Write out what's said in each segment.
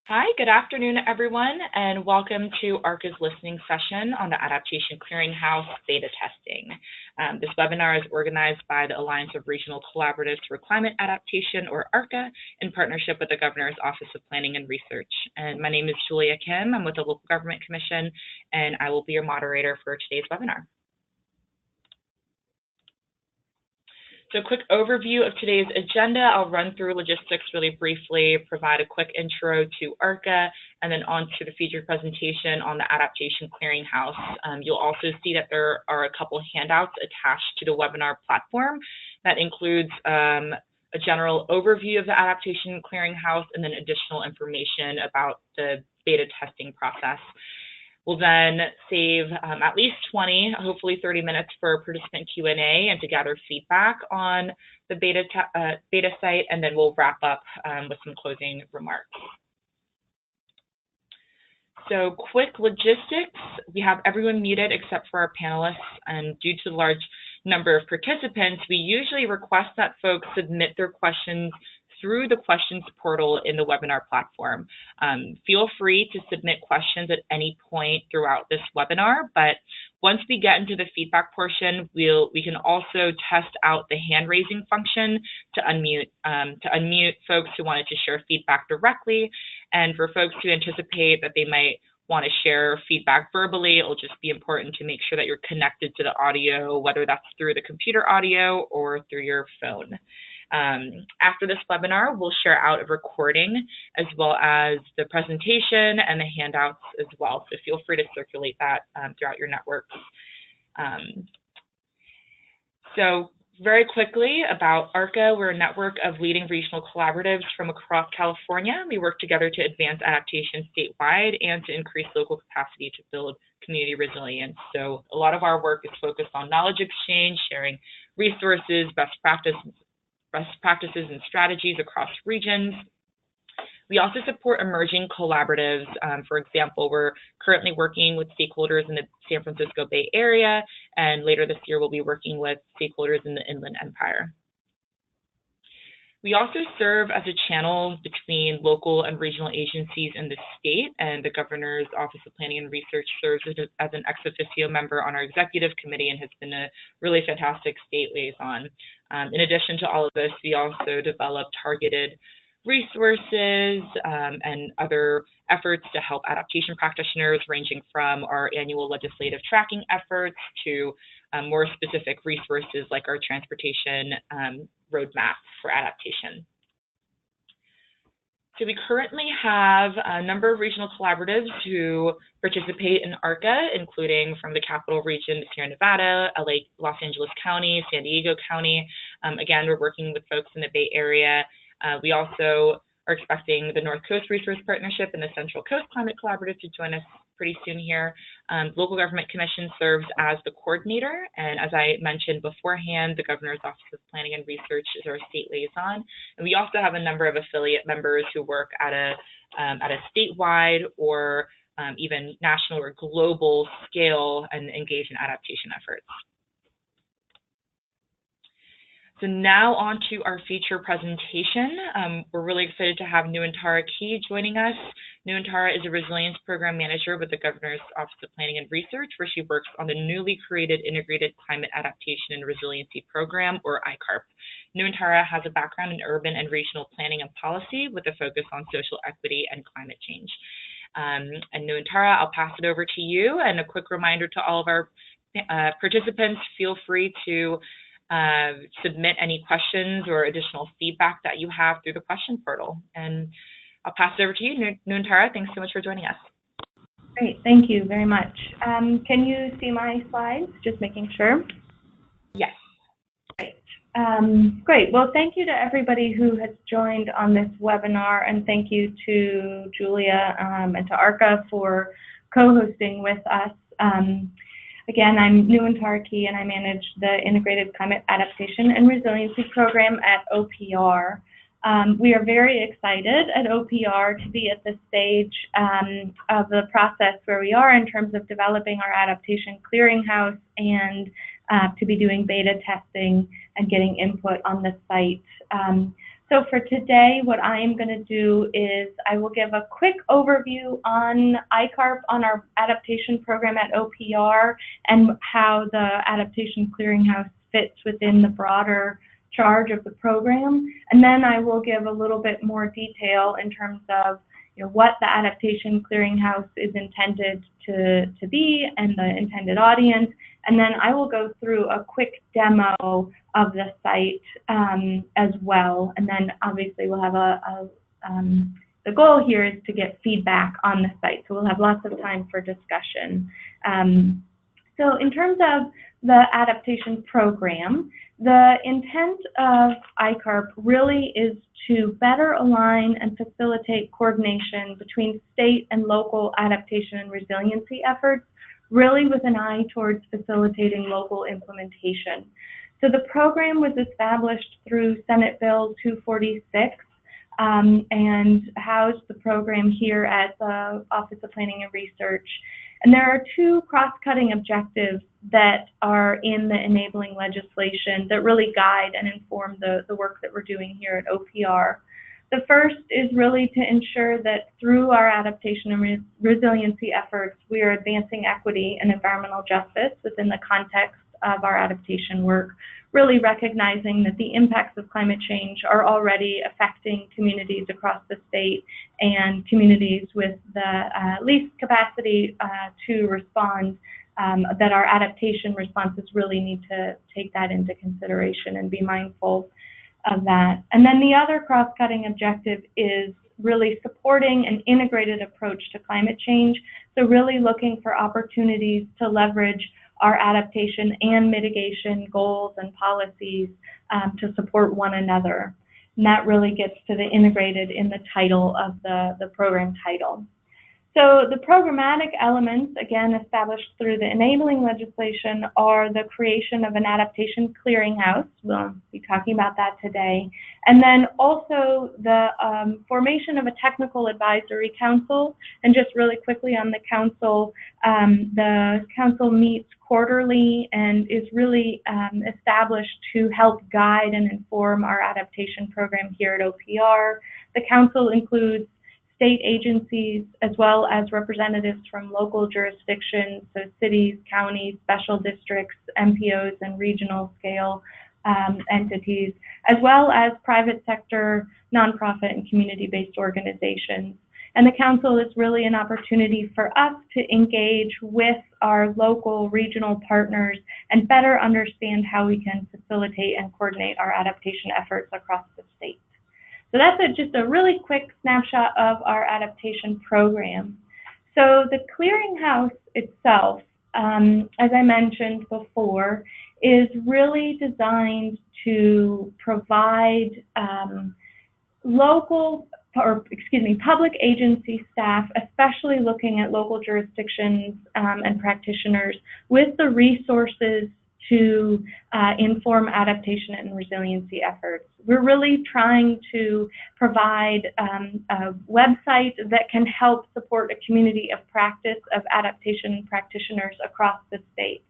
Hi, good afternoon, everyone, and welcome to ARCCA's listening session on the Adaptation Clearinghouse beta testing. This webinar is organized by the Alliance of Regional Collaboratives for Climate Adaptation, or ARCCA, in partnership with the Governor's Office of Planning and Research. And my name is Julia Kim. I'm with the Local Government Commission, and I will be your moderator for today's webinar. So a quick overview of today's agenda. I'll run through logistics really briefly, provide a quick intro to ARCCA, and then on to the featured presentation on the Adaptation Clearinghouse. You'll also see that there are a couple handouts attached to the webinar platform that includes a general overview of the Adaptation Clearinghouse and then additional information about the beta testing process. We'll then save at least 20, hopefully 30 minutes for participant Q&A and to gather feedback on the beta site, and then we'll wrap up with some closing remarks. So quick logistics, we have everyone muted except for our panelists, and due to the large number of participants, we usually request that folks submit their questions through the questions portal in the webinar platform. Feel free to submit questions at any point throughout this webinar, but once we get into the feedback portion, we can also test out the hand raising function to unmute folks who wanted to share feedback directly, and for folks who anticipate that they might want to share feedback verbally, it'll just be important to make sure that you're connected to the audio, whether that's through the computer audio or through your phone. After this webinar, we'll share out a recording as well as the presentation and the handouts as well. So feel free to circulate that throughout your networks. So very quickly about ARCCA, we're a network of leading regional collaboratives from across California. We work together to advance adaptation statewide and to increase local capacity to build community resilience. So a lot of our work is focused on knowledge exchange, sharing resources, best practices and strategies across regions. We also support emerging collaboratives. For example, we're currently working with stakeholders in the San Francisco Bay Area, and later this year we'll be working with stakeholders in the Inland Empire. We also serve as a channel between local and regional agencies in the state, and the Governor's Office of Planning and Research serves as an ex officio member on our executive committee and has been a really fantastic state liaison. In addition to all of this, we also develop targeted resources and other efforts to help adaptation practitioners, ranging from our annual legislative tracking efforts to more specific resources like our transportation roadmap for adaptation. So we currently have a number of regional collaboratives who participate in ARCCA, including from the Capital Region, Sierra Nevada, Los Angeles County, San Diego County. Again, we're working with folks in the Bay Area. We also are expecting the North Coast Resource Partnership and the Central Coast Climate Collaborative to join us pretty soon here. Local Government Commission serves as the coordinator, and as I mentioned beforehand, the Governor's Office of Planning and Research is our state liaison. And we also have a number of affiliate members who work at a statewide or even national or global scale and engage in adaptation efforts. So now on to our feature presentation. We're really excited to have Nuantara Key joining us. Nuantara is a resilience program manager with the Governor's Office of Planning and Research, where she works on the newly created Integrated Climate Adaptation and Resiliency Program, or ICARP. Nuantara has a background in urban and regional planning and policy with a focus on social equity and climate change. And Nuantara, I'll pass it over to you. And a quick reminder to all of our participants, feel free to submit any questions or additional feedback that you have through the question portal. And I'll pass it over to you, Nuantara. Thanks so much for joining us. Great, thank you very much. Can you see my slides? Just making sure. Yes. Great. Great. Well, thank you to everybody who has joined on this webinar, and thank you to Julia and to ARCCA for co-hosting with us. Again, I'm Nuantara Key, and I manage the Integrated Climate Adaptation and Resiliency Program at OPR. We are very excited at OPR to be at the stage of the process where we are in terms of developing our Adaptation Clearinghouse and to be doing beta testing and getting input on the site. So So for today, what I am going to do is I will give a quick overview on ICARP, on our adaptation program at OPR, and how the Adaptation Clearinghouse fits within the broader charge of the program. And then I will give a little bit more detail in terms of what the Adaptation Clearinghouse is intended to be and the intended audience. And then I will go through a quick demo of the site as well. And then obviously we'll have the goal here is to get feedback on the site. So we'll have lots of time for discussion. So in terms of the adaptation program, the intent of ICARP really is to better align and facilitate coordination between state and local adaptation and resiliency efforts, really with an eye towards facilitating local implementation. So the program was established through Senate Bill 246 and housed the program here at the Office of Planning and Research. And there are two cross-cutting objectives that are in the enabling legislation that really guide and inform the work that we're doing here at OPR. The first is really to ensure that through our adaptation and resiliency efforts, we are advancing equity and environmental justice within the context of our adaptation work, really recognizing that the impacts of climate change are already affecting communities across the state and communities with the least capacity to respond, that our adaptation responses really need to take that into consideration and be mindful of that. And then the other cross-cutting objective is really supporting an integrated approach to climate change. So really looking for opportunities to leverage our adaptation and mitigation goals and policies to support one another. And that really gets to the integrated in the title of the program title. So the programmatic elements, again, established through the enabling legislation, are the creation of an adaptation clearinghouse. We'll be talking about that today. And then also the formation of a technical advisory council. And just really quickly on the council meets quarterly and is really established to help guide and inform our adaptation program here at OPR. The council includes state agencies, as well as representatives from local jurisdictions, so cities, counties, special districts, MPOs, and regional scale entities, as well as private sector, nonprofit, and community-based organizations. And the council is really an opportunity for us to engage with our local regional partners and better understand how we can facilitate and coordinate our adaptation efforts across the state. So that's just a really quick snapshot of our adaptation program. So the clearinghouse itself, as I mentioned before, is really designed to provide public agency staff, especially looking at local jurisdictions and practitioners, with the resources to inform adaptation and resiliency efforts. We're really trying to provide a website that can help support a community of practice of adaptation practitioners across the state.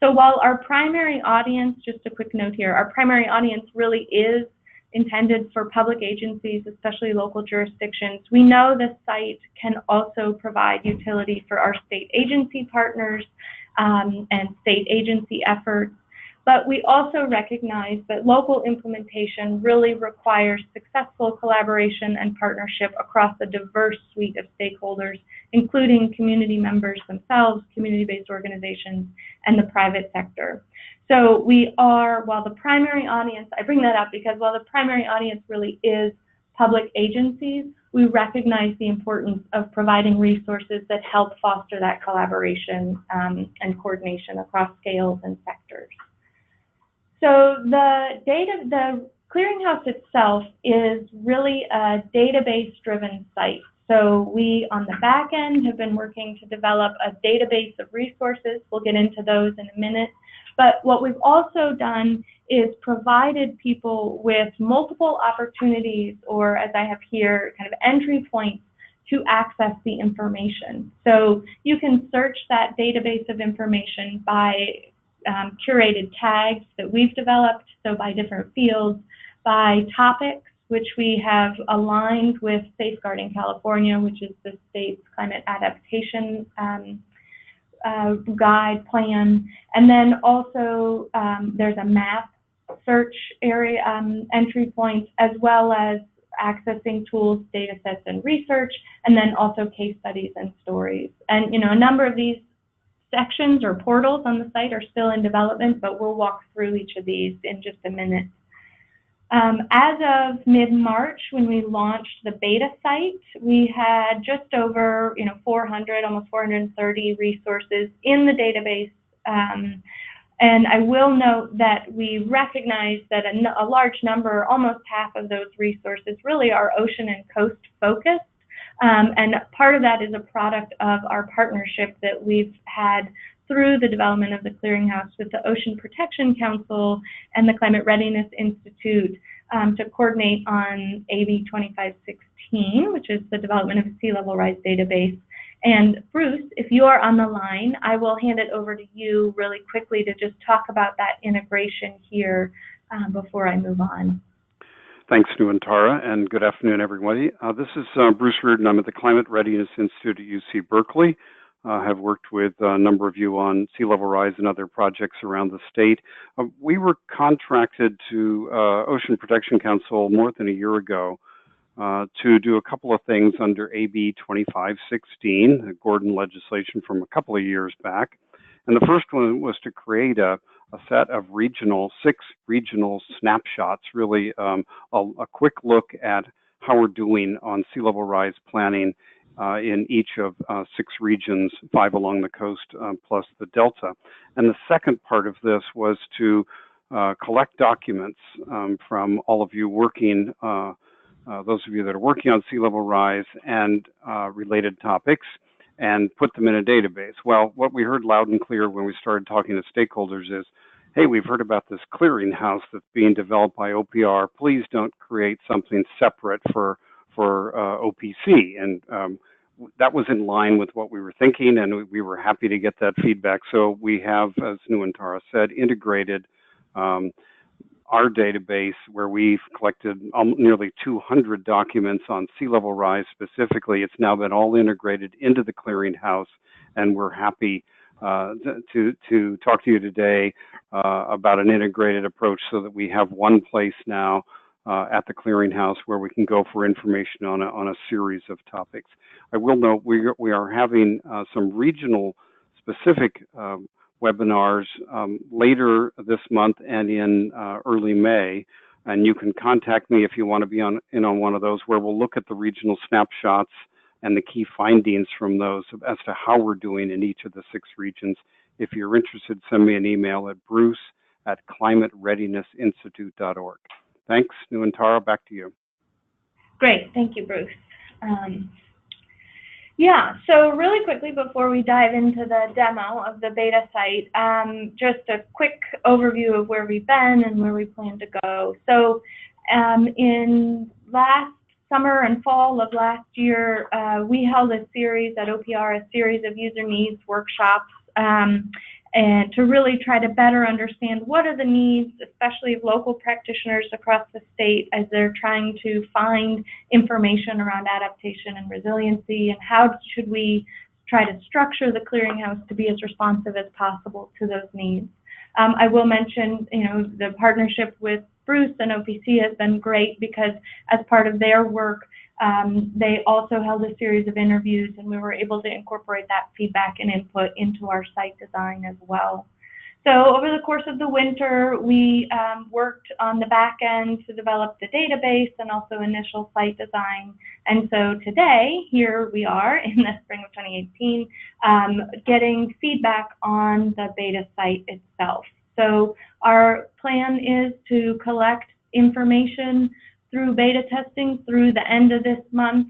So while our primary audience, just a quick note here, our primary audience really is intended for public agencies, especially local jurisdictions, we know the site can also provide utility for our state agency partners and state agency efforts. But we also recognize that local implementation really requires successful collaboration and partnership across a diverse suite of stakeholders, including community members themselves, community-based organizations, and the private sector. So we are, while the primary audience, I bring that up because while the primary audience really is public agencies, we recognize the importance of providing resources that help foster that collaboration and coordination across scales and sectors. So the clearinghouse itself is really a database-driven site. So we, on the back end, have been working to develop a database of resources. We'll get into those in a minute. But what we've also done is provided people with multiple opportunities, or as I have here, kind of entry points to access the information. So you can search that database of information by curated tags that we've developed, so by different fields, by topics, which we have aligned with Safeguarding California, which is the state's climate adaptation guide plan. And then also there's a map search area entry point, as well as accessing tools, data sets, and research, and then also case studies and stories. And a number of these sections or portals on the site are still in development, but we'll walk through each of these in just a minute. As of mid-March, when we launched the beta site, we had just over 400, almost 430 resources in the database. And I will note that we recognize that a large number, almost half of those resources, really are ocean and coast focused. And part of that is a product of our partnership that we've had through the development of the Clearinghouse with the Ocean Protection Council and the Climate Readiness Institute to coordinate on AB 2516, which is the development of a sea level rise database. And Bruce, if you are on the line, I will hand it over to you really quickly to just talk about that integration here before I move on. Thanks, Nu and Tara, and good afternoon, everybody. This is Bruce Reardon. I'm at the Climate Readiness Institute at UC Berkeley. I have worked with a number of you on sea level rise and other projects around the state. We were contracted to Ocean Protection Council more than a year ago to do a couple of things under AB 2516, the Gordon legislation from a couple of years back. And the first one was to create a set of six regional snapshots, really a quick look at how we're doing on sea level rise planning in each of 6 regions, 5 along the coast plus the Delta. And the second part of this was to collect documents from all of you working, those of you that are working on sea level rise and related topics, and put them in a database. Well, what we heard loud and clear when we started talking to stakeholders is, hey, we've heard about this clearinghouse that's being developed by OPR. Please don't create something separate for OPC. And that was in line with what we were thinking, and we were happy to get that feedback. So we have, as Nu and Tara said, integrated our database where we've collected nearly 200 documents on sea level rise specifically. It's now been all integrated into the clearinghouse, and we're happy to talk to you today about an integrated approach so that we have one place now at the clearinghouse where we can go for information on a series of topics. I will note we are having some regional specific webinars later this month and in early May, and you can contact me if you want to be in on one of those, where we'll look at the regional snapshots and the key findings from those as to how we're doing in each of the 6 regions. If you're interested, send me an email at bruce@climatereadinessinstitute.org. Thanks, Nu and Tara, back to you. Great, thank you, Bruce. Yeah, so really quickly before we dive into the demo of the beta site, just a quick overview of where we've been and where we plan to go. So in last summer and fall of last year, we held a series at OPR, a series of user needs workshops, and to really try to better understand what are the needs, especially of local practitioners across the state as they're trying to find information around adaptation and resiliency, and how should we try to structure the clearinghouse to be as responsive as possible to those needs. I will mention, the partnership with Bruce and OPC has been great because as part of their work, they also held a series of interviews, and we were able to incorporate that feedback and input into our site design as well. So over the course of the winter, we worked on the back end to develop the database and also initial site design. And so today, here we are in the spring of 2018, getting feedback on the beta site itself. So our plan is to collect information through beta testing through the end of this month,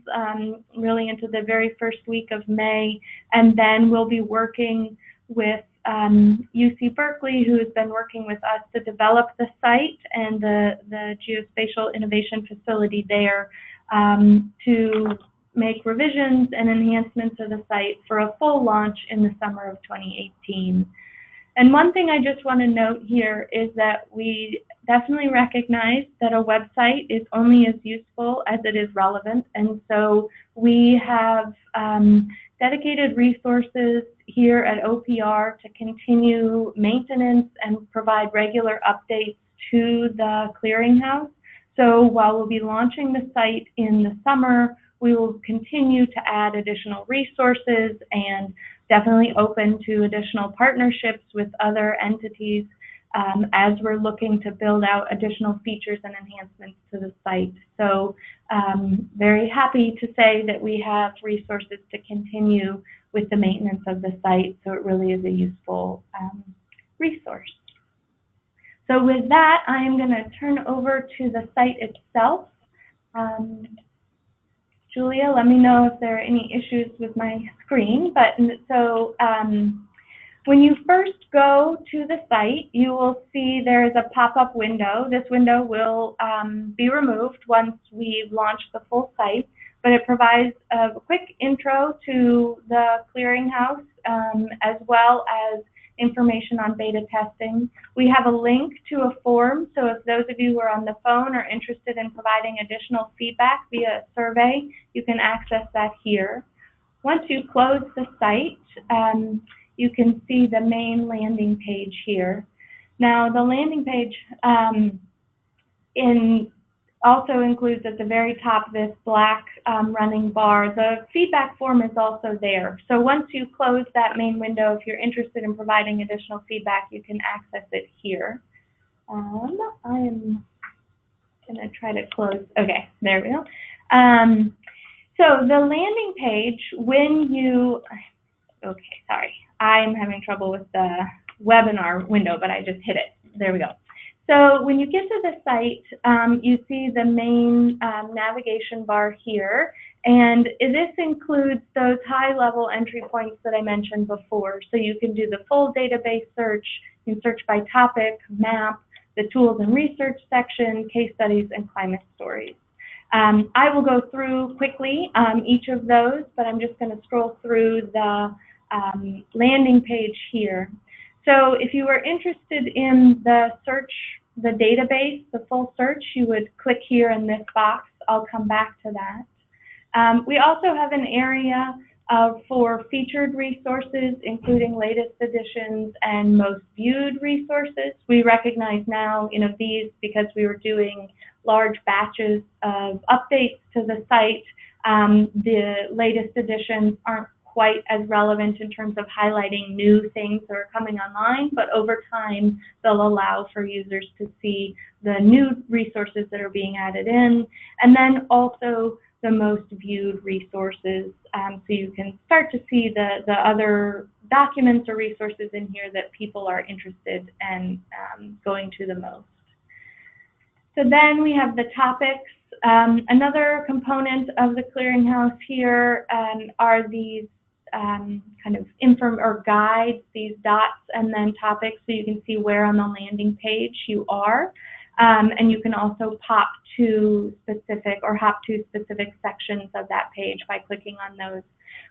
really into the very first week of May. And then we'll be working with UC Berkeley, who has been working with us to develop the site and the geospatial innovation facility there to make revisions and enhancements of the site for a full launch in the summer of 2018. And one thing I just want to note here is that we definitely recognize that a website is only as useful as it is relevant. And so we have dedicated resources here at OPR to continue maintenance and provide regular updates to the clearinghouse. So while we'll be launching the site in the summer, we will continue to add additional resources and definitely open to additional partnerships with other entities as we're looking to build out additional features and enhancements to the site. So very happy to say that we have resources to continue with the maintenance of the site, so it really is a useful resource. So with that, I am going to turn over to the site itself. Julia, let me know if there are any issues with my screen. But so when you first go to the site, you will see there is a pop-up window. This window will be removed once we've launched the full site, but it provides a quick intro to the clearinghouse as well as information on beta testing. We have a link to a form, so if those of you who are on the phone are interested in providing additional feedback via a survey, you can access that here. Once you close the site, you can see the main landing page here. Now, the landing page also includes at the very top this black running bar. The feedback form is also there. So once you close that main window, if you're interested in providing additional feedback, you can access it here. I am going to try to close. Okay, there we go. So the landing page, when you, okay, sorry, I'm having trouble with the webinar window, but I just hit it. There we go. So when you get to the site, you see the main navigation bar here, and this includes those high-level entry points that I mentioned before. So you can do the full database search, you can search by topic, map, the tools and research section, case studies, and climate stories. I will go through quickly each of those, but I'm just going to scroll through the landing page here. So if you were interested in the search, the database, the full search, you would click here in this box. I'll come back to that. We also have an area for featured resources, including latest editions and most viewed resources. We recognize now, these because we were doing large batches of updates to the site. The latest editions aren't quite as relevant in terms of highlighting new things that are coming online, but over time, they'll allow for users to see the new resources that are being added in, and then also the most viewed resources, so you can start to see the other documents or resources in here that people are interested in going to the most. So then we have the topics. Another component of the clearinghouse here are these kind of guides, these dots and then topics, so you can see where on the landing page you are. And you can also hop to specific sections of that page by clicking on those.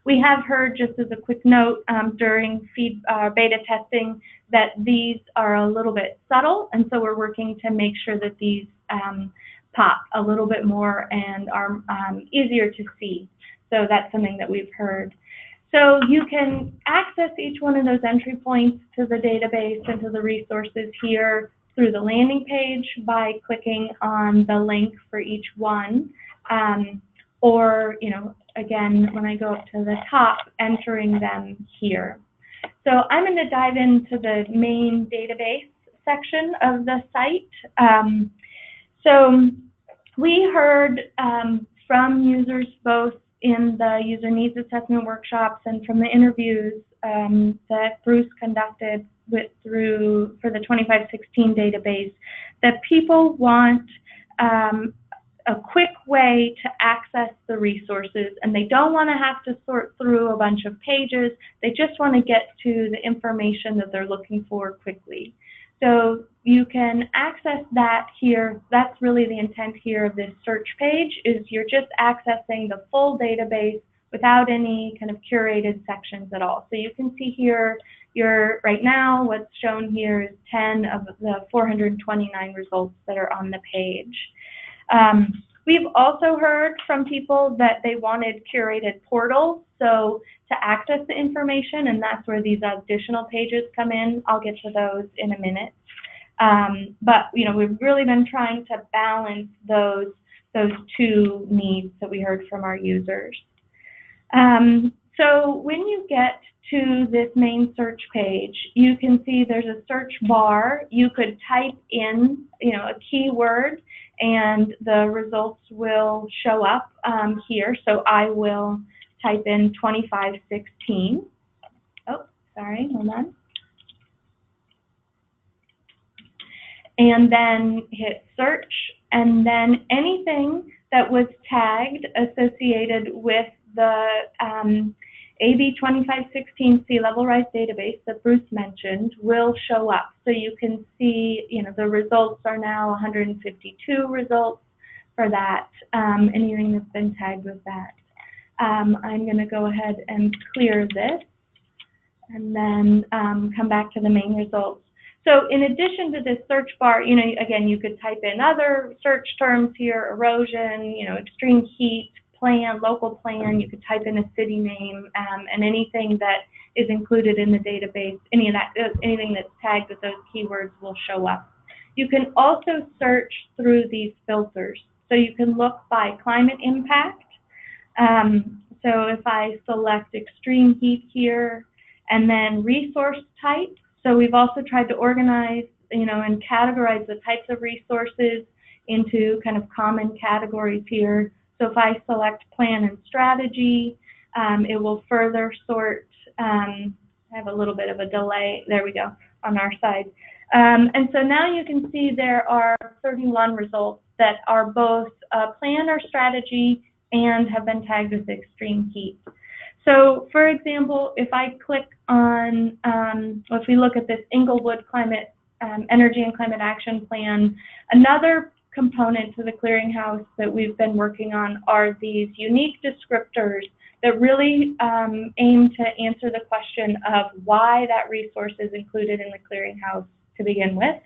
We have heard, just as a quick note, during beta testing, that these are a little bit subtle, and so we're working to make sure that these pop a little bit more and are easier to see. So that's something that we've heard. So you can access each one of those entry points to the database and to the resources here through the landing page by clicking on the link for each one, or, again, when I go up to the top, entering them here. So I'm going to dive into the main database section of the site. So we heard from users both in the user needs assessment workshops and from the interviews that Bruce conducted for the 2516 database, that people want a quick way to access the resources, and they don't want to have to sort through a bunch of pages. They just want to get to the information that they're looking for quickly. So you can access that here. That's really the intent here of this search page, is you're just accessing the full database without any kind of curated sections at all. So you can see here, right now, what's shown here is 10 of the 429 results that are on the page. We've also heard from people that they wanted curated portals, so to access the information, and that's where these additional pages come in. I'll get to those in a minute. But we've really been trying to balance those two needs that we heard from our users. So when you get to this main search page, you can see there's a search bar. You could type in, a keyword, and the results will show up here. So I will type in 2516. Oh, sorry, hold on. And then hit search, and then anything that was tagged associated with the AB 2516 Sea Level Rise database that Bruce mentioned will show up. So you can see, the results are now 152 results for that, anything that's been tagged with that. I'm going to go ahead and clear this and then come back to the main results. So in addition to this search bar, again, you could type in other search terms here: erosion, extreme heat, plan, local plan. You could type in a city name, and anything that is included in the database, anything that's tagged with those keywords will show up. You can also search through these filters. So you can look by climate impact. So if I select extreme heat here, and then resource type. So we've also tried to organize, and categorize the types of resources into kind of common categories here. So if I select plan and strategy, it will further sort. I have a little bit of a delay. There we go, on our side. And so now you can see there are 31 results that are both a plan or strategy and have been tagged with extreme heat. So, for example, if I click on, if we look at this Inglewood Climate Energy and Climate Action Plan, another component to the clearinghouse that we've been working on are these unique descriptors that really aim to answer the question of why that resource is included in the clearinghouse to begin with.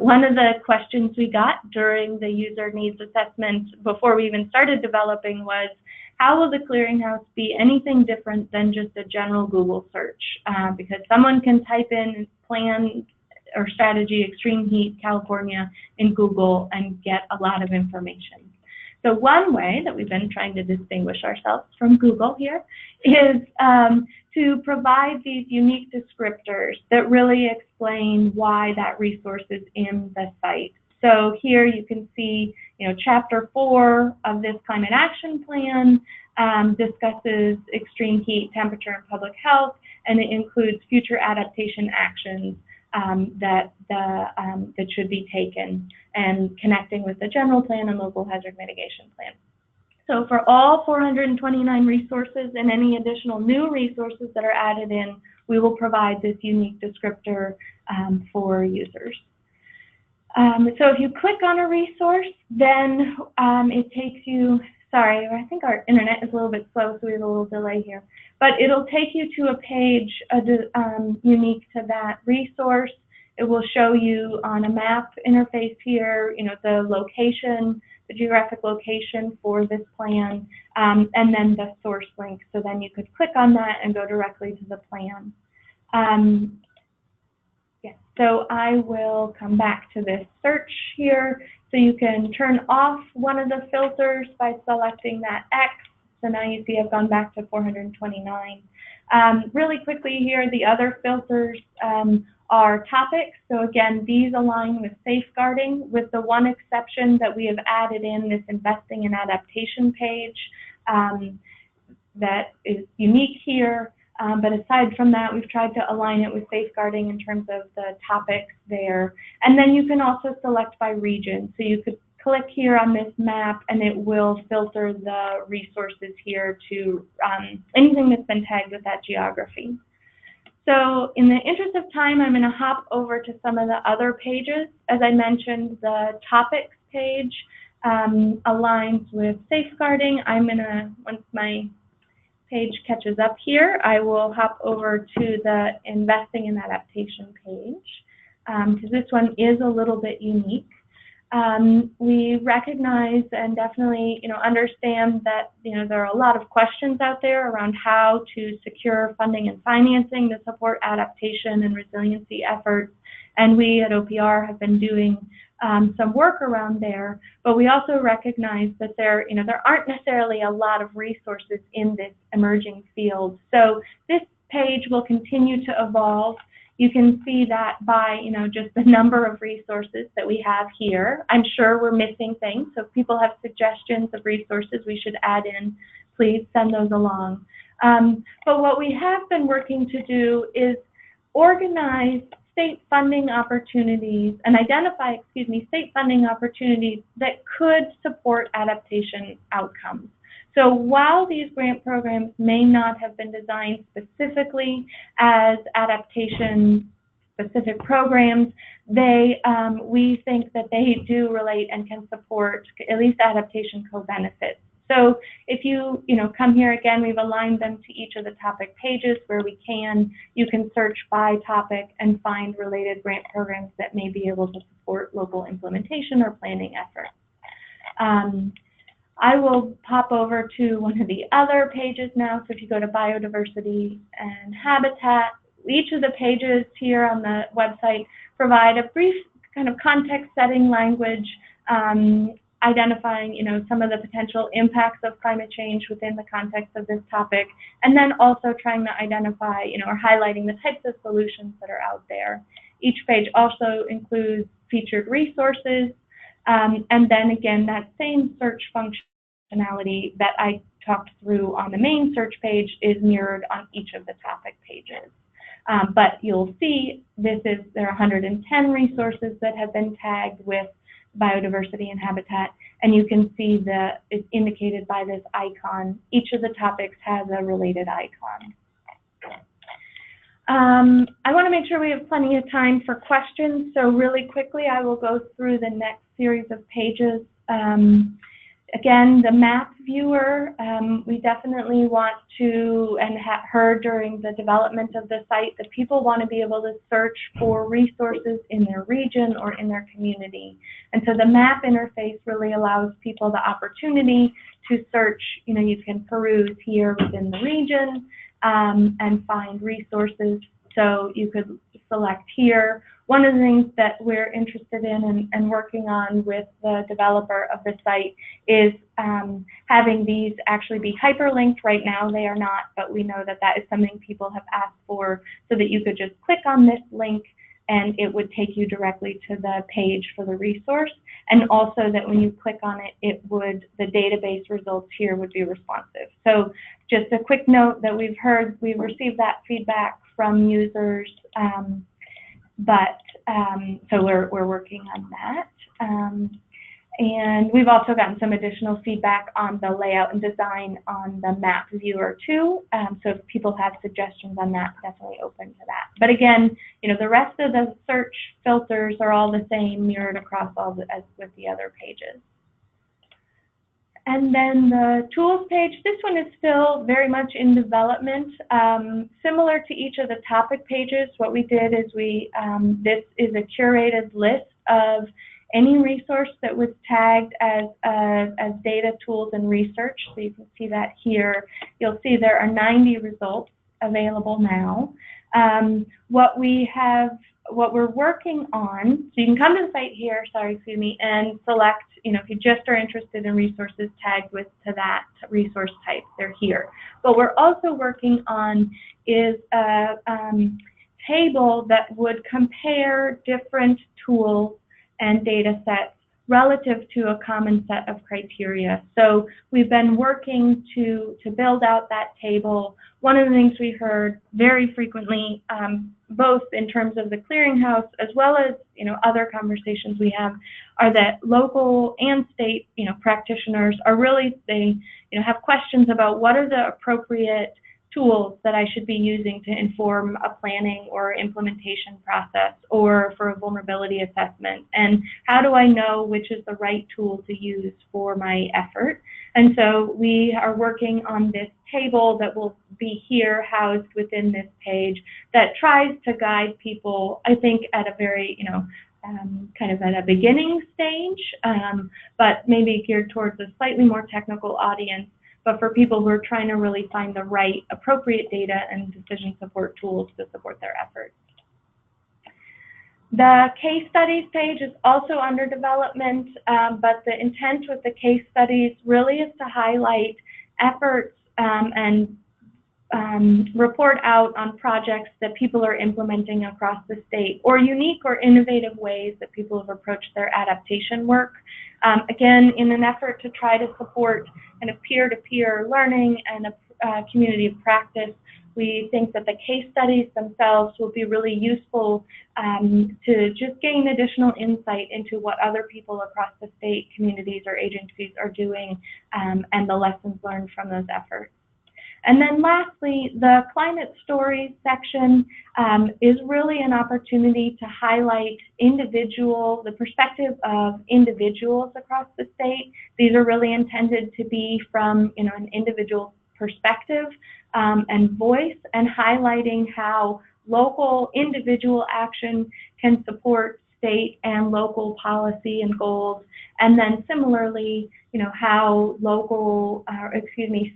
One of the questions we got during the user needs assessment before we even started developing was, how will the clearinghouse be anything different than just a general Google search? Because someone can type in plan or strategy extreme heat California in Google and get a lot of information. So one way that we've been trying to distinguish ourselves from Google here is to provide these unique descriptors that really explain why that resource is in the site. So here you can see, Chapter 4 of this climate action plan discusses extreme heat, temperature, and public health, and it includes future adaptation actions that should be taken, and connecting with the general plan and local hazard mitigation plan. So for all 429 resources and any additional new resources that are added in, we will provide this unique descriptor for users. So if you click on a resource, then it takes you, sorry, I think our internet is a little bit slow, so we have a little delay here. But it'll take you to a page unique to that resource. It will show you on a map interface here, the location, the geographic location for this plan, and then the source link. So then you could click on that and go directly to the plan. So I will come back to this search here. So you can turn off one of the filters by selecting that X. So now you see I've gone back to 429. Really quickly here, the other filters are topics. So again, these align with safeguarding, with the one exception that we have added in this investing in adaptation page that is unique here. But aside from that, we've tried to align it with safeguarding in terms of the topics there. And then you can also select by region. So you could click here on this map and it will filter the resources here to anything that's been tagged with that geography. So in the interest of time, I'm going to hop over to some of the other pages. As I mentioned, the topics page aligns with safeguarding. I'm going to, once my page catches up here, I will hop over to the Investing in Adaptation page, because this one is a little bit unique. We recognize and definitely, understand that, there are a lot of questions out there around how to secure funding and financing to support adaptation and resiliency efforts. And we at OPR have been doing some work around there, but we also recognize that there aren't necessarily a lot of resources in this emerging field. So this page will continue to evolve. You can see that by, just the number of resources that we have here. I'm sure we're missing things, so if people have suggestions of resources we should add in, please send those along. But what we have been working to do is organize state funding opportunities and identify, state funding opportunities that could support adaptation outcomes. So while these grant programs may not have been designed specifically as adaptation-specific programs, we think that they do relate and can support at least adaptation co-benefits. So if you come here again, we've aligned them to each of the topic pages where we can. You can search by topic and find related grant programs that may be able to support local implementation or planning efforts. I will pop over to one of the other pages now. So if you go to biodiversity and habitat, each of the pages here on the website provide a brief kind of context setting language, identifying, some of the potential impacts of climate change within the context of this topic, and then also trying to identify, or highlighting the types of solutions that are out there. Each page also includes featured resources, and then again, that same search functionality that I talked through on the main search page is mirrored on each of the topic pages. But you'll see there are 110 resources that have been tagged with biodiversity and habitat, and you can see it's indicated by this icon. Each of the topics has a related icon. I want to make sure we have plenty of time for questions, so really quickly I will go through the next series of pages. Again, the map viewer, we definitely want to, and have heard during the development of the site, that people want to be able to search for resources in their region or in their community. And so the map interface really allows people the opportunity to search, you can peruse here within the region and find resources. So you could select here. One of the things that we're interested in and working on with the developer of the site is having these actually be hyperlinked. Right now they are not, but we know that that is something people have asked for, so that you could just click on this link and it would take you directly to the page for the resource. And also that when you click on it, the database results here would be responsive. So just a quick note that we've received that feedback from users. So we're working on that. And we've also gotten some additional feedback on the layout and design on the map viewer too. So if people have suggestions on that, definitely open to that. But again, the rest of the search filters are all the same, mirrored across as with the other pages. And then the tools page, this one is still very much in development. Similar to each of the topic pages, what we did is this is a curated list of any resource that was tagged as data, tools, and research. So you can see that here. You'll see there are 90 results available now. What we're working on, so you can come to the site here, and select, if you just are interested in resources tagged to that resource type, they're here. What we're also working on is a table that would compare different tools and data sets relative to a common set of criteria. So we've been working to build out that table. One of the things we heard very frequently, both in terms of the clearinghouse as well as other conversations we have, are that local and state practitioners are they have questions about what are the appropriate tools that I should be using to inform a planning or implementation process or for a vulnerability assessment, and how do I know which is the right tool to use for my effort. And so we are working on this table that will be here housed within this page that tries to guide people, I think, at a very, kind of at a beginning stage, but maybe geared towards a slightly more technical audience, but for people who are trying to really find the right appropriate data and decision support tools to support their efforts. The case studies page is also under development, but the intent with the case studies really is to highlight efforts and report out on projects that people are implementing across the state, or unique or innovative ways that people have approached their adaptation work. Again, in an effort to try to support kind of peer-to-peer learning and a community of practice, we think that the case studies themselves will be really useful to just gain additional insight into what other people across the state, communities, or agencies are doing, and the lessons learned from those efforts. And then lastly, the climate stories section is really an opportunity to highlight the perspective of individuals across the state. These are really intended to be from an individual perspective and voice, and highlighting how local individual action can support state and local policy and goals, and then similarly, how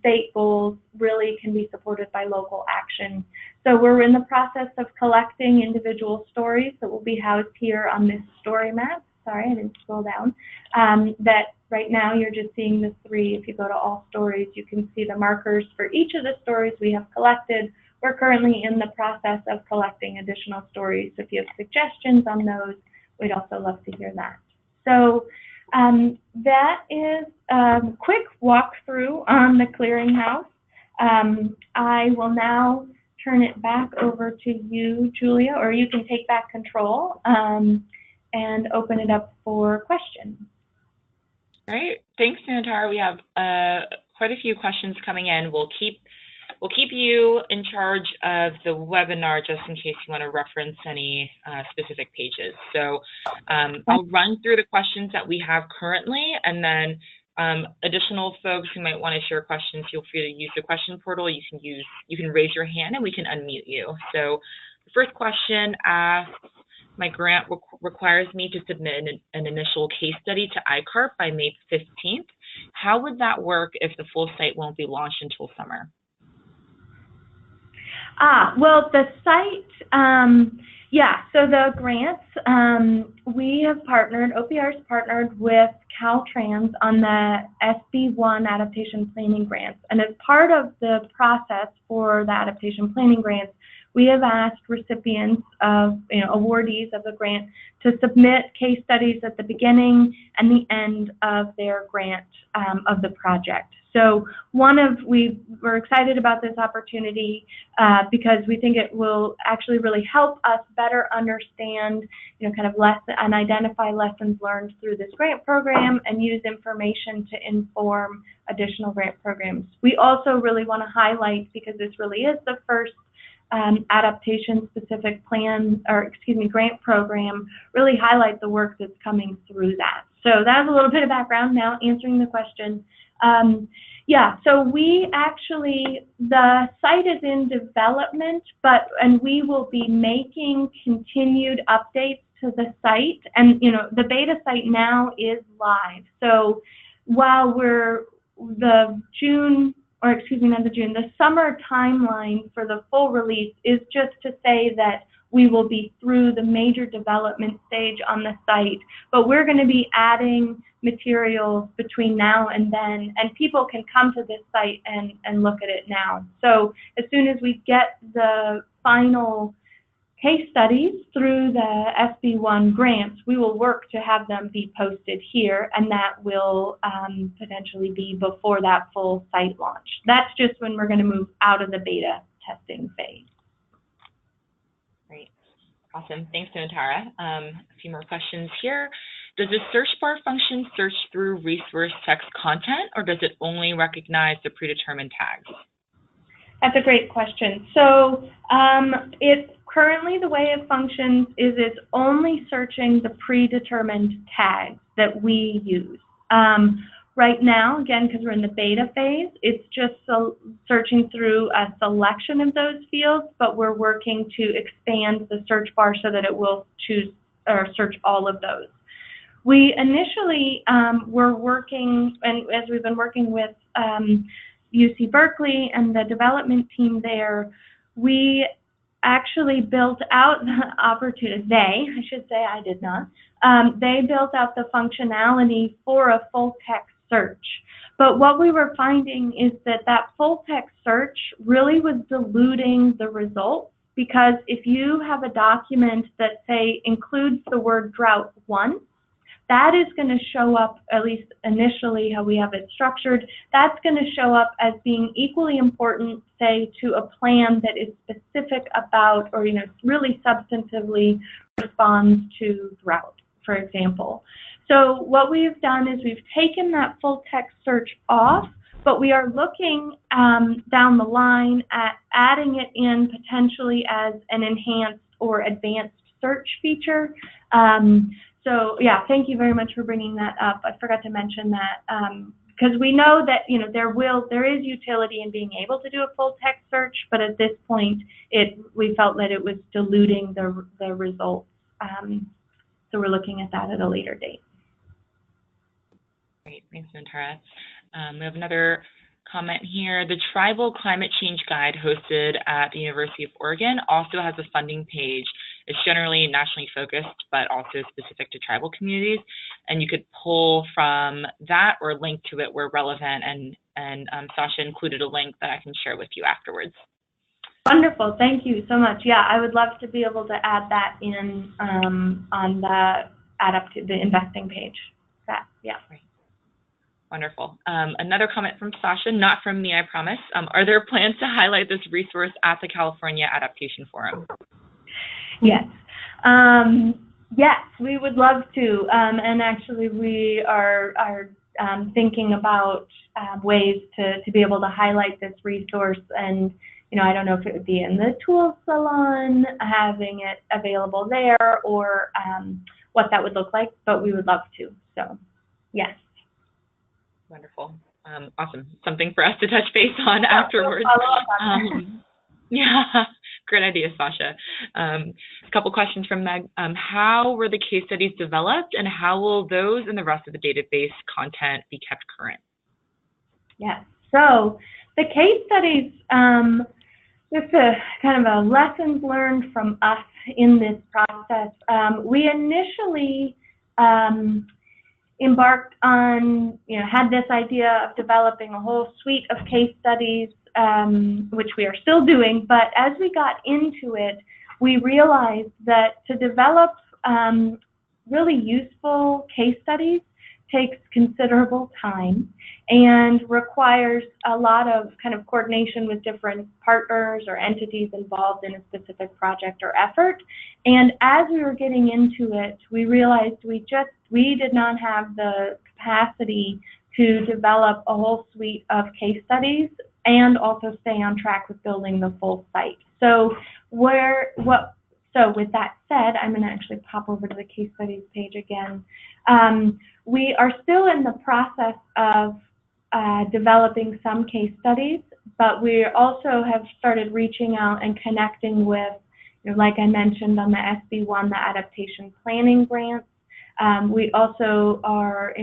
state goals really can be supported by local action. So we're in the process of collecting individual stories that will be housed here on this story map. Sorry, I didn't scroll down. That right now you're just seeing the 3. If you go to all stories, you can see the markers for each of the stories we have collected. We're currently in the process of collecting additional stories. So if you have suggestions on those, we'd also love to hear that. So that is a quick walkthrough on the clearinghouse. I will now turn it back over to you, Julia, or you can take back control and open it up for questions. All right, thanks, Nantara. We have quite a few questions coming in. We'll keep you in charge of the webinar just in case you want to reference any specific pages. So I'll run through the questions that we have currently, and then additional folks who might want to share questions, feel free to use the question portal. You can raise your hand and we can unmute you. So the first question asks, my grant requires me to submit an initial case study to ICARP by May 15th. How would that work if the full site won't be launched until summer? Well, the site, so the grants, we have partnered, OPR's partnered with Caltrans on the SB1 adaptation planning grants. And as part of the process for the adaptation planning grants, we have asked recipients of, awardees of the grant to submit case studies at the beginning and the end of their grant of the project. So we're excited about this opportunity because we think it will actually really help us better understand, and identify lessons learned through this grant program and use information to inform additional grant programs. We also really want to highlight, because this really is the first adaptation-specific grant program, really highlight the work that's coming through that. So that's a little bit of background. Now answering the question. So the site is in development, and we will be making continued updates to the site. And, the beta site now is live. So while the summer timeline for the full release is just to say that we will be through the major development stage on the site, but we're going to be adding materials between now and then, and people can come to this site and look at it now. So as soon as we get the final case studies through the SB1 grants, we will work to have them be posted here, and that will potentially be before that full site launch. That's just when we're going to move out of the beta testing phase. Great. Awesome. Thanks, Nantara. A few more questions here. Does the search bar function search through resource text content, or does it only recognize the predetermined tags? That's a great question. So it's currently the way it functions is it's only searching the predetermined tags that we use. Right now, again, because we're in the beta phase, it's just searching through a selection of those fields, but we're working to expand the search bar so that it will choose or search all of those. We initially were working, and as we've been working with UC Berkeley and the development team there, we actually built out the opportunity, I should say, I did not. They built out the functionality for a full text search. But what we were finding is that that full text search really was diluting the results, because if you have a document that, say, includes the word drought once, that is going to show up, at least initially how we have it structured, that's going to show up as being equally important, say, to a plan that is specific about, or really substantively responds to drought, for example. So what we've done is we've taken that full text search off, but we are looking down the line at adding it in potentially as an enhanced or advanced search feature. So yeah, thank you very much for bringing that up. I forgot to mention that because we know that there is utility in being able to do a full text search, but at this point we felt that it was diluting the results. So we're looking at that at a later date. Great, thanks, Nantara. We have another comment here. The Tribal Climate Change Guide hosted at the University of Oregon also has a funding page. It's generally nationally focused, but also specific to tribal communities. And you could pull from that or link to it where relevant. And Sasha included a link that I can share with you afterwards. Wonderful, thank you so much. Yeah, I would love to be able to add that in on the investing page. Yeah. Right. Wonderful. Another comment from Sasha, not from me, I promise. Are there plans to highlight this resource at the California Adaptation Forum? Yes. Yes, we would love to. And actually, we are thinking about ways to be able to highlight this resource. And I don't know if it would be in the Tools Salon, having it available there, or what that would look like, but we would love to. So, yes. Wonderful. Awesome. Something for us to touch base on afterwards. Yeah, great idea, Sasha. A couple questions from Meg. How were the case studies developed, and how will those and the rest of the database content be kept current? Yes. So the case studies, just a kind of a lessons learned from us in this process. We initially embarked on, had this idea of developing a whole suite of case studies, which we are still doing, but as we got into it, we realized that to develop really useful case studies takes considerable time and requires a lot of kind of coordination with different partners or entities involved in a specific project or effort. And as we were getting into it, we realized we did not have the capacity to develop a whole suite of case studies and also stay on track with building the full site. So with that said, I'm going to actually pop over to the case studies page again. We are still in the process of developing some case studies, but we also have started reaching out and connecting with, like I mentioned on the SB1, the Adaptation Planning Grants. We also are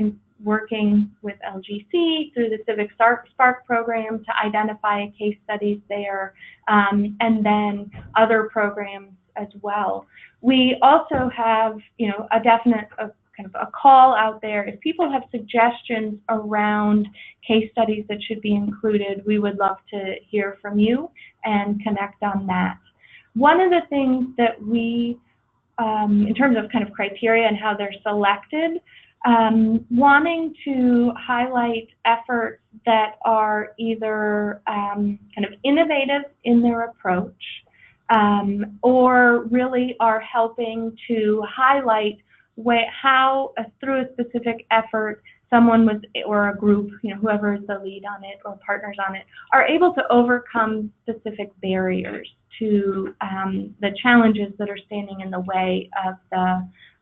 working with LGC through the Civic Spark program to identify case studies there, and then other programs as well. We also have, a definite kind of a call out there. If people have suggestions around case studies that should be included, we would love to hear from you and connect on that. One of the things that we, in terms of kind of criteria and how they're selected, wanting to highlight efforts that are either kind of innovative in their approach, or really are helping to highlight how through a specific effort someone or a group, whoever is the lead on it or partners on it, are able to overcome specific barriers to the challenges that are standing in the way of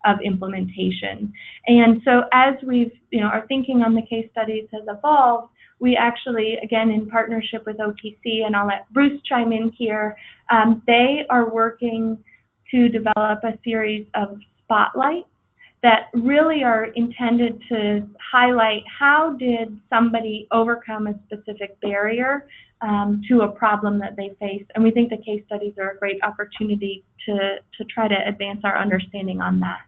of implementation. And so as we've, our thinking on the case studies has evolved, we actually, again, in partnership with OTC, and I'll let Bruce chime in here, they are working to develop a series of spotlights that really are intended to highlight how did somebody overcome a specific barrier to a problem that they face. And we think the case studies are a great opportunity to try to advance our understanding on that.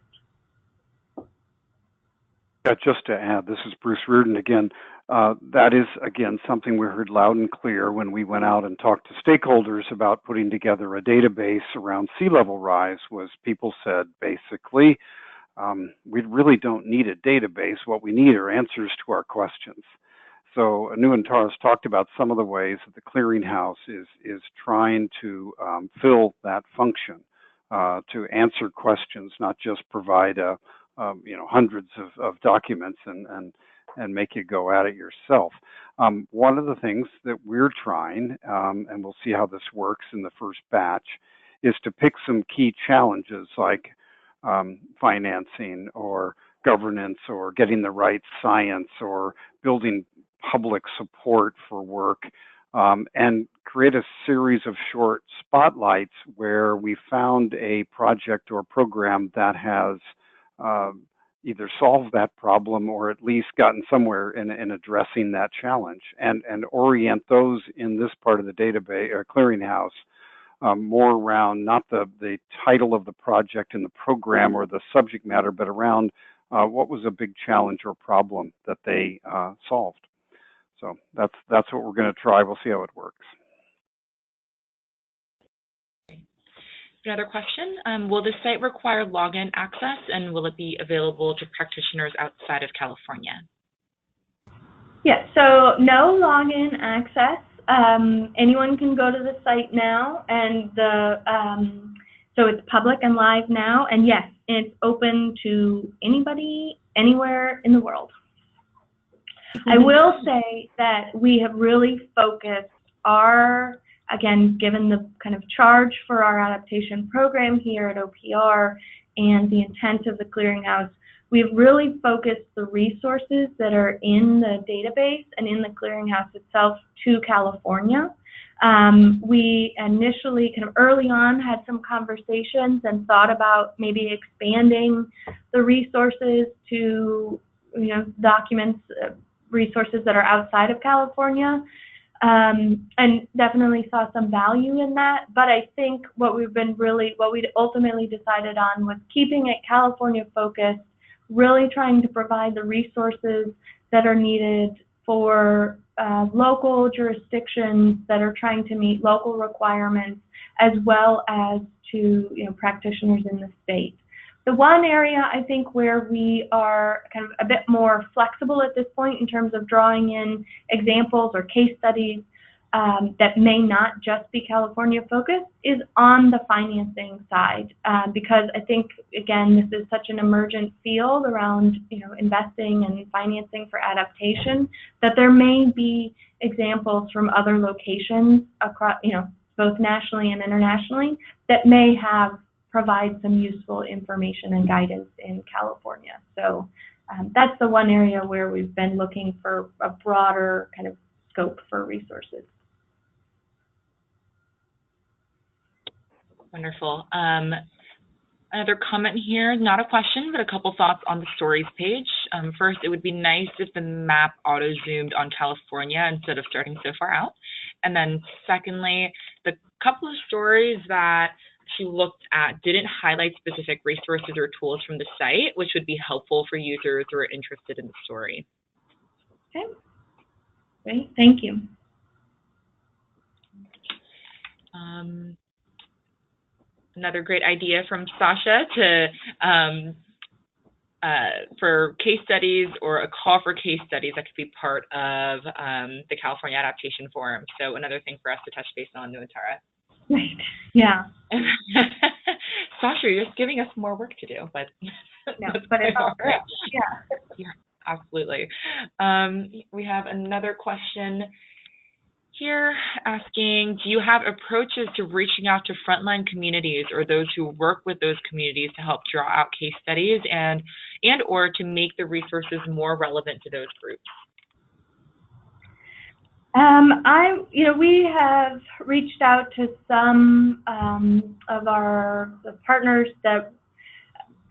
Yeah, just to add, this is Bruce Reardon again. That is, again, something we heard loud and clear when we went out and talked to stakeholders about putting together a database around sea level rise. Was people said, basically, we really don't need a database. What we need are answers to our questions. So Anu and Taras talked about some of the ways that the clearinghouse is trying to fill that function, to answer questions, not just provide hundreds of documents and make you go at it yourself. One of the things that we're trying, and we'll see how this works in the first batch, is to pick some key challenges like financing or governance or getting the right science or building public support for work, and create a series of short spotlights where we found a project or program that has either solved that problem or at least gotten somewhere in addressing that challenge, and orient those in this part of the database or clearinghouse more around not the title of the project and the program or the subject matter, but around what was a big challenge or problem that they solved. So that's what we're going to try. We'll see how it works. Another question, will the site require login access, and will it be available to practitioners outside of California? Yeah, so no login access. Anyone can go to the site now, and so it's public and live now, and yes, it's open to anybody, anywhere in the world. I will say that we have really focused our, again, given the kind of charge for our adaptation program here at OPR and the intent of the clearinghouse, we've really focused the resources that are in the database and in the clearinghouse itself to California. We initially, kind of early on, had some conversations and thought about maybe expanding the resources to, documents, resources that are outside of California. And definitely saw some value in that. But I think what we'd ultimately decided on was keeping it California focused, really trying to provide the resources that are needed for local jurisdictions that are trying to meet local requirements, as well as to practitioners in the state. The one area I think where we are kind of a bit more flexible at this point in terms of drawing in examples or case studies that may not just be California focused is on the financing side, because I think, again, this is such an emergent field around investing and financing for adaptation that there may be examples from other locations across, both nationally and internationally, that may provide some useful information and guidance in California. So that's the one area where we've been looking for a broader kind of scope for resources. Wonderful. Another comment here, not a question, but a couple thoughts on the stories page. First, it would be nice if the map auto-zoomed on California instead of starting so far out. And then secondly, the couple of stories that she looked at didn't highlight specific resources or tools from the site, which would be helpful for users who are interested in the story. Okay, great, thank you. Another great idea from Sasha for case studies, or a call for case studies that could be part of the California Adaptation Forum. So another thing for us to touch base on, Nuantara. Right, yeah. Sasha, you're just giving us more work to do, but no, but it's all great. Yeah, absolutely. We have another question. Here asking, do you have approaches to reaching out to frontline communities or those who work with those communities to help draw out case studies and or to make the resources more relevant to those groups? We have reached out to some of our partners, that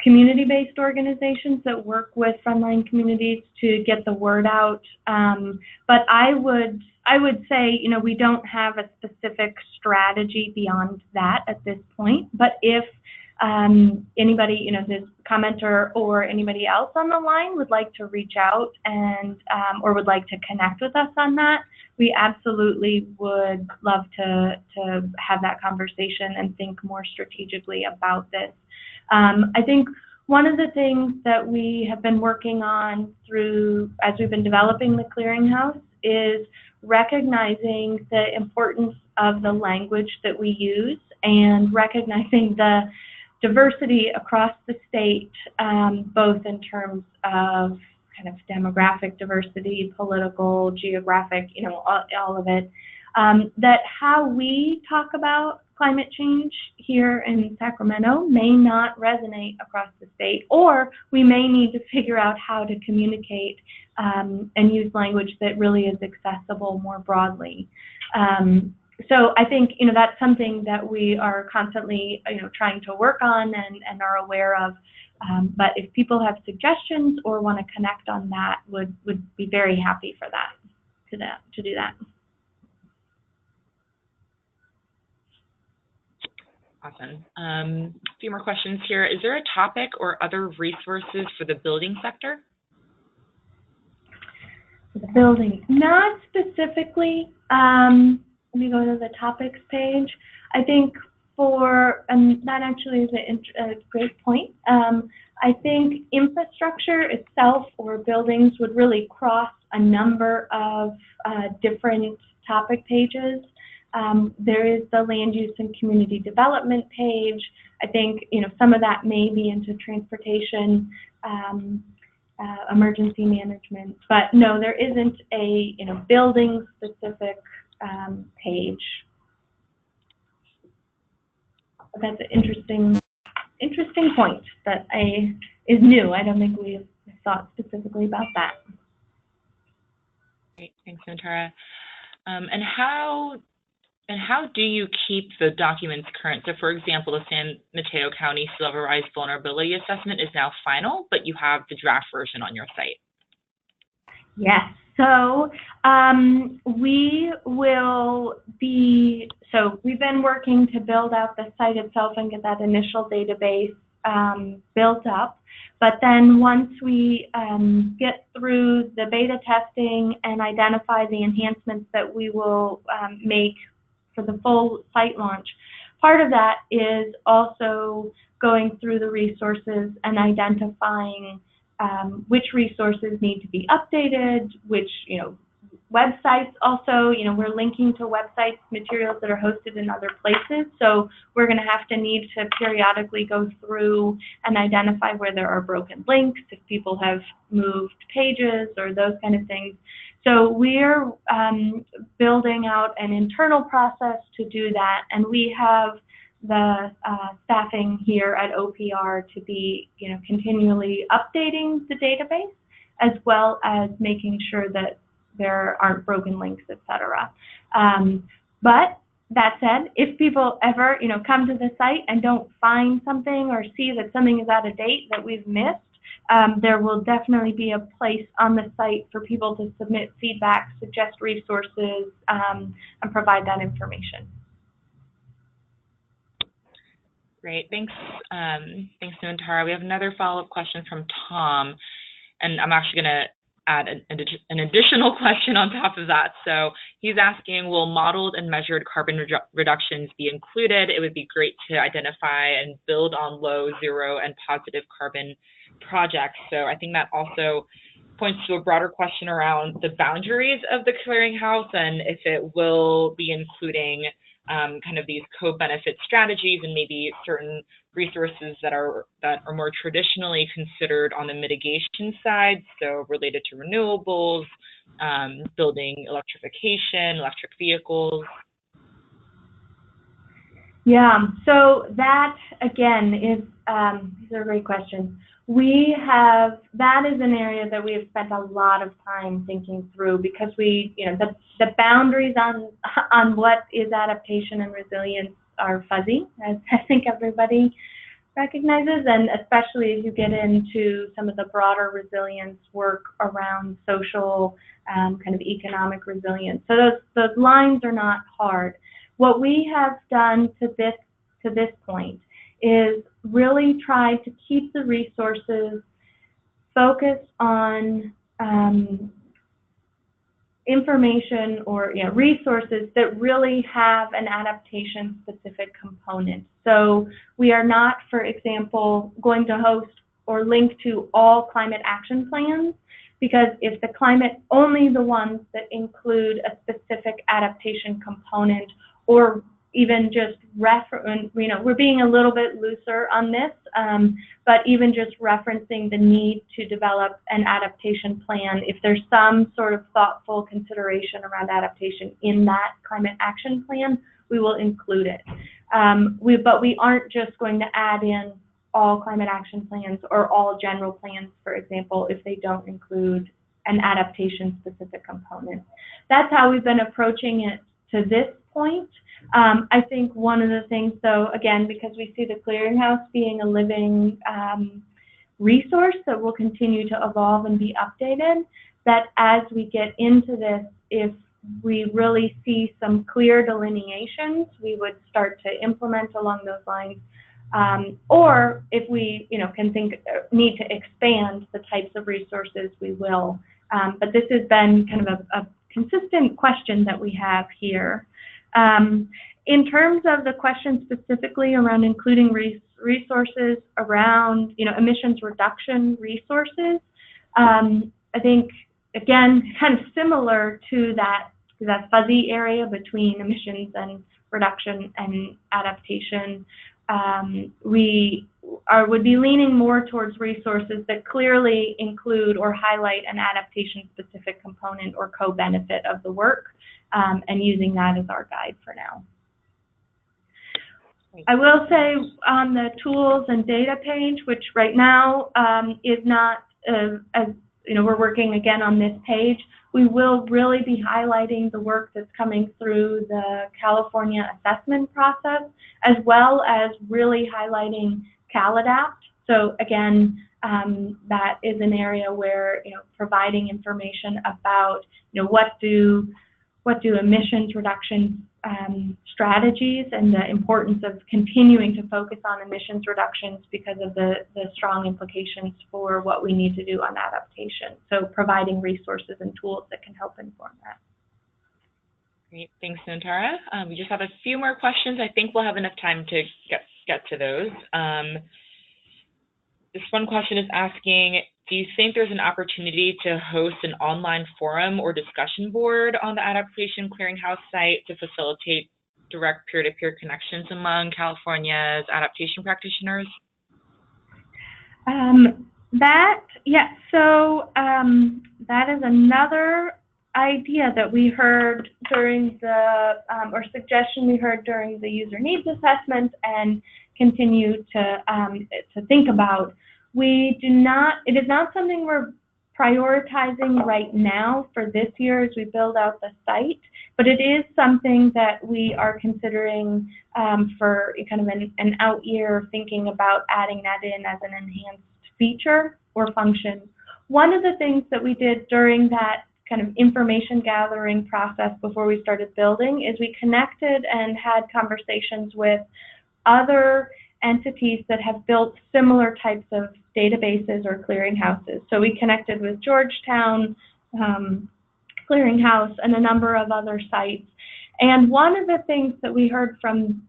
community-based organizations that work with frontline communities to get the word out. But I would say, we don't have a specific strategy beyond that at this point. But if anybody, this commenter or anybody else on the line would like to reach out and or would like to connect with us on that, we absolutely would love to have that conversation and think more strategically about this. I think one of the things that we have been working on as we've been developing the clearinghouse is recognizing the importance of the language that we use and recognizing the diversity across the state, both in terms of kind of demographic diversity, political, geographic, all of it, that how we talk about climate change here in Sacramento may not resonate across the state, or we may need to figure out how to communicate and use language that really is accessible more broadly. So I think, that's something that we are constantly, trying to work on and are aware of. But if people have suggestions or want to connect on that, would be very happy for that, to do that. Awesome. A few more questions here. Is there a topic or other resources for the building sector? The building, not specifically. Let me go to the topics page. I think and that actually is a great point. I think infrastructure itself or buildings would really cross a number of different topic pages. There is the land use and community development page. I think, some of that may be into transportation, emergency management, but no, there isn't a, building specific page. That's an interesting point that is new. I don't think we've thought specifically about that. Great, thanks, Antara. And how do you keep the documents current? So, for example, the San Mateo County Sea Level Rise Vulnerability Assessment is now final, but you have the draft version on your site. Yes. So we've been working to build out the site itself and get that initial database built up. But then once we get through the beta testing and identify the enhancements that we will make for the full site launch, part of that is also going through the resources and identifying which resources need to be updated, which, websites also, we're linking to websites, materials that are hosted in other places. So we're going to need to periodically go through and identify where there are broken links, if people have moved pages or those kind of things. So we're building out an internal process to do that, and we have the staffing here at OPR to be, continually updating the database, as well as making sure that there aren't broken links, etc. But that said, if people ever, come to the site and don't find something or see that something is out of date that we've missed, there will definitely be a place on the site for people to submit feedback, suggest resources, and provide that information. Great, thanks. Thanks, Antara. We have another follow-up question from Tom, and I'm actually going to add an additional question on top of that. So he's asking, will modeled and measured carbon reductions be included? It would be great to identify and build on low, zero, and positive carbon projects. So I think that also points to a broader question around the boundaries of the clearinghouse and if it will be including kind of these co-benefit strategies and maybe certain resources that are more traditionally considered on the mitigation side, so related to renewables, building electrification, electric vehicles? Yeah, so that, again, is, these are great questions. That is an area that we have spent a lot of time thinking through, because the boundaries on what is adaptation and resilience are fuzzy, as I think everybody recognizes, and especially as you get into some of the broader resilience work around social, kind of economic resilience. So those lines are not hard. What we have done to this point is really try to keep the resources focused on information or resources that really have an adaptation-specific component. So we are not, for example, going to host or link to all climate action plans, because if the climate, only the ones that include a specific adaptation component, or even just we're being a little bit looser on this, but even just referencing the need to develop an adaptation plan, if there's some sort of thoughtful consideration around adaptation in that climate action plan, we will include it. But we aren't just going to add in all climate action plans or all general plans, for example, if they don't include an adaptation specific component. That's how we've been approaching it to this point. I think one of the things, though, again, because we see the clearinghouse being a living resource that will continue to evolve and be updated, that as we get into this, if we really see some clear delineations, we would start to implement along those lines. Or if we need to expand the types of resources, we will. But this has been kind of a consistent question that we have here. In terms of the question specifically around including resources around emissions reduction resources, I think, again, kind of similar to that fuzzy area between emissions and reduction and adaptation, we would be leaning more towards resources that clearly include or highlight an adaptation-specific component or co-benefit of the work, and using that as our guide for now. I will say on the tools and data page, which right now is not, as we're working again on this page, we will really be highlighting the work that's coming through the California assessment process, as well as really highlighting CalAdapt. So again, that is an area where providing information about what do emissions reduction strategies and the importance of continuing to focus on emissions reductions because of the strong implications for what we need to do on adaptation. So providing resources and tools that can help inform that. Great, thanks, Nantara. We just have a few more questions. I think we'll have enough time to get to those. This one question is asking, do you think there's an opportunity to host an online forum or discussion board on the Adaptation Clearinghouse site to facilitate direct peer-to-peer connections among California's adaptation practitioners? That is another idea that we heard during the, or suggestion we heard during the user needs assessment and continue to think about. It is not something we're prioritizing right now for this year as we build out the site, but it is something that we are considering for kind of an out year, thinking about adding that in as an enhanced feature or function. One of the things that we did during that kind of information gathering process before we started building is we connected and had conversations with other entities that have built similar types of databases or clearinghouses. So we connected with Georgetown Clearinghouse and a number of other sites. And one of the things that we heard from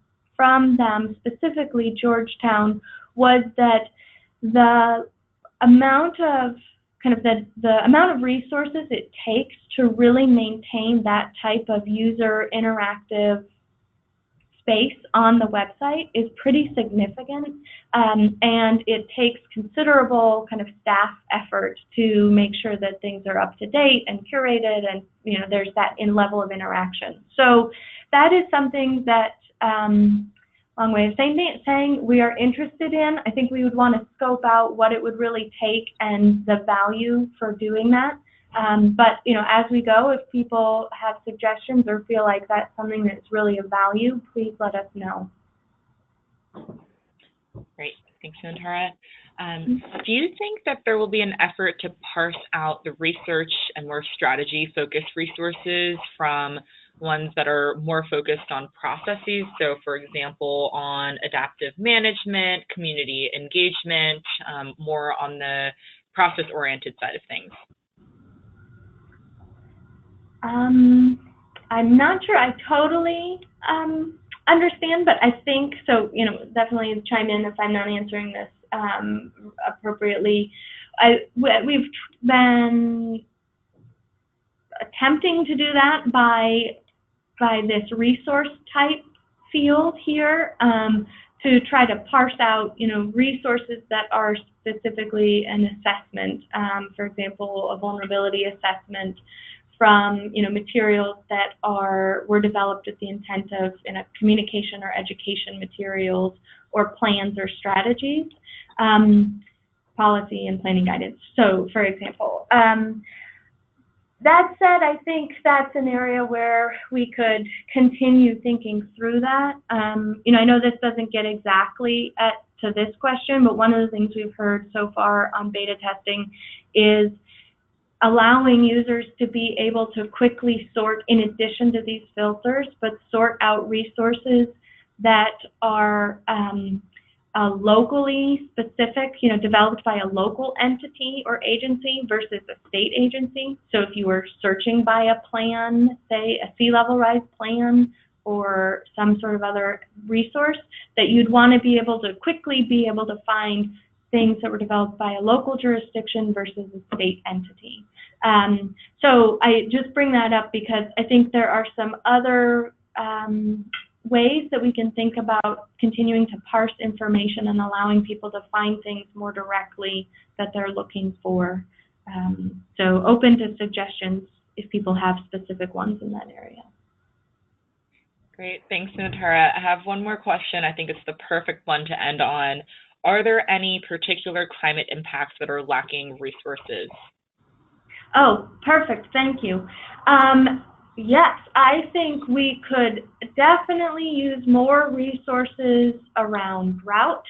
them, specifically Georgetown, was that the amount of the amount of resources it takes to really maintain that type of user interactive space on the website is pretty significant, and it takes considerable kind of staff effort to make sure that things are up to date and curated, and there's that level of interaction. So that is something that, long way of saying we are interested in. I think we would want to scope out what it would really take and the value for doing that. But as we go, if people have suggestions or feel like that's something that's really of value, please let us know. Great, thanks, Nuantara. Do you think that there will be an effort to parse out the research and more strategy-focused resources from ones that are more focused on processes? So, for example, on adaptive management, community engagement, more on the process-oriented side of things. I'm not sure I totally understand, but I think so. Definitely chime in if I'm not answering this appropriately. We've been attempting to do that by this resource type field here, to try to parse out resources that are specifically an assessment, for example, a vulnerability assessment, from materials that were developed with the intent of communication or education materials, or plans or strategies, policy and planning guidance. So, for example, that said, I think that's an area where we could continue thinking through that. I know this doesn't get exactly to this question, but one of the things we've heard so far on beta testing is allowing users to be able to quickly sort, in addition to these filters, but sort out resources that are locally specific, developed by a local entity or agency versus a state agency. So if you were searching by a plan, say a sea level rise plan or some sort of other resource, that you'd want to be able to quickly be able to find things that were developed by a local jurisdiction versus a state entity. So I just bring that up because I think there are some other ways that we can think about continuing to parse information and allowing people to find things more directly that they're looking for. So open to suggestions if people have specific ones in that area. Great, thanks, Nuantara. I have one more question. I think it's the perfect one to end on. Are there any particular climate impacts that are lacking resources? Oh, perfect, thank you. Yes, I think we could definitely use more resources around drought.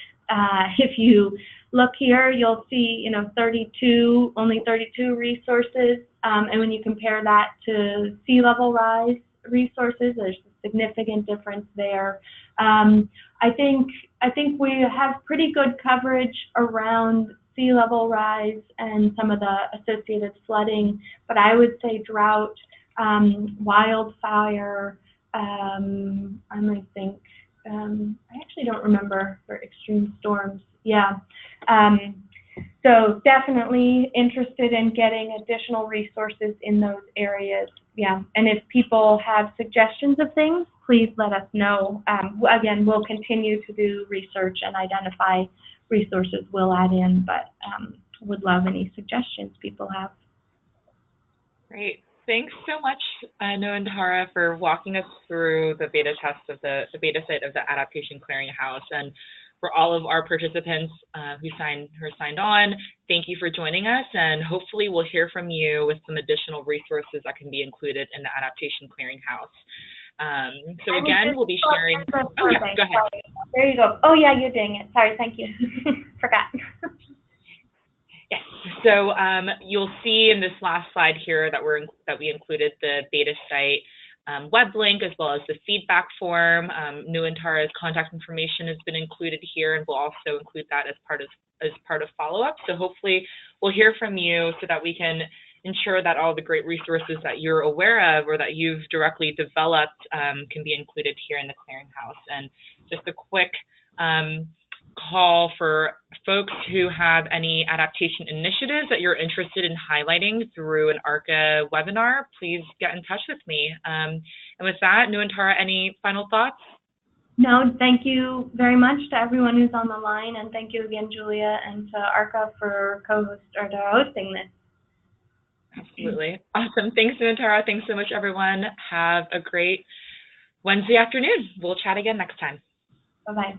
If you look here, you'll see, only 32 resources. And when you compare that to sea level rise resources, there's a significant difference there. I think we have pretty good coverage around sea level rise and some of the associated flooding, but I would say drought, wildfire, I might think, I actually don't remember for extreme storms. Yeah. So definitely interested in getting additional resources in those areas. Yeah. And if people have suggestions of things, please let us know. Again, we'll continue to do research and identify resources we'll add in, but would love any suggestions people have. Great. Thanks so much, Nuantara, for walking us through the beta test of the beta site of the Adaptation Clearinghouse. And for all of our participants who signed on, thank you for joining us. And hopefully we'll hear from you with some additional resources that can be included in the Adaptation Clearinghouse. So again, we'll be sharing. Oh, yeah, go ahead. There you go. Oh, yeah, you're doing it. Sorry, thank you. Forgot. Yes. So you'll see in this last slide here that we included the beta site web link as well as the feedback form. Nuantara's contact information has been included here, and we'll also include that as part of follow-up. So hopefully we'll hear from you so that we can ensure that all the great resources that you're aware of or that you've directly developed can be included here in the clearinghouse. And just a quick call for folks who have any adaptation initiatives that you're interested in highlighting through an ARCCA webinar, please get in touch with me. And with that, Nuantara, any final thoughts? No, thank you very much to everyone who's on the line, and thank you again, Julia, and to ARCCA for hosting this. Absolutely. Awesome. Thanks, Nintara. Thanks so much, everyone. Have a great Wednesday afternoon. We'll chat again next time. Bye-bye.